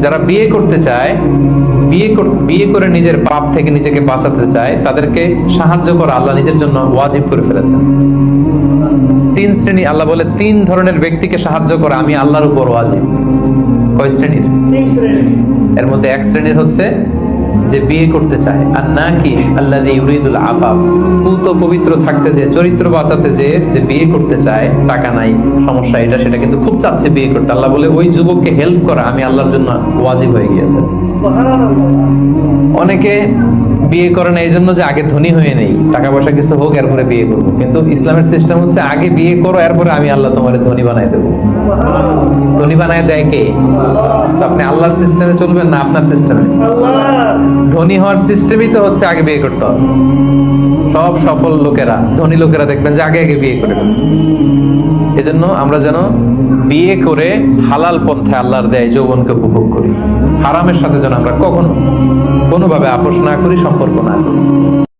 যারা বিয়ে করতে চায়, বিয়ে করে নিজের পাপ থেকে নিজেকে বাঁচাতে চায়, তাদেরকে সাহায্য করা আল্লাহ নিজের জন্য ওয়াজিব করে ফেলেছেন। তিন শ্রেণী, আল্লাহ বলে 3 ধরনের ব্যক্তিকে সাহায্য করা আমি আল্লাহর উপর ওয়াজিব। কয় শ্রেণীর? এর মধ্যে এক শ্রেণীর হচ্ছে যে বিয়ে করতে চায়, আর নাকি আল্লাযী ইউরিদুল আফাফ, পুত পবিত্র থাকতে, যে চরিত্র বাঁচাতে, যে বিয়ে করতে চায়, টাকা নাই, সমস্যা এটা সেটা, কিন্তু খুব চাচ্ছে বিয়ে করতে। আল্লাহ বলে ওই যুবককে হেল্প করা আমি আল্লাহর জন্য ওয়াজিব হয়ে গিয়েছে। অনেকে বিয়ে করে না এই জন্য যে আগে ধনী হয়ে নেই, টাকা পয়সা কিছু হোক এরপরে বিয়ে করবো, কিন্তু ইসলামের সিস্টেম হচ্ছে আগে বিয়ে করো, এরপরে আমি আল্লাহ তোমার ধনী বানাই দেবো। ধনী বানায় দেয় কে? তো আপনি আল্লাহর সিস্টেমে চলবেন না আপনার সিস্টেমে? ধনী হওয়ার সিস্টেমই তো হচ্ছে আগে বিয়ে করতে হবে। সব সফল লোকেরা, ধনী লোকেরা দেখবেন যে আগে আগে বিয়ে করে ফেলছে। এজন্য আমরা যেন বিয়ে করে হালাল পন্থায় আল্লাহর দেয় যৌবনকে উপভোগ করি, হারামের সাথে যেন আমরা কখনো কোনোভাবে আপোষ না করি, সম্পর্ক না করি।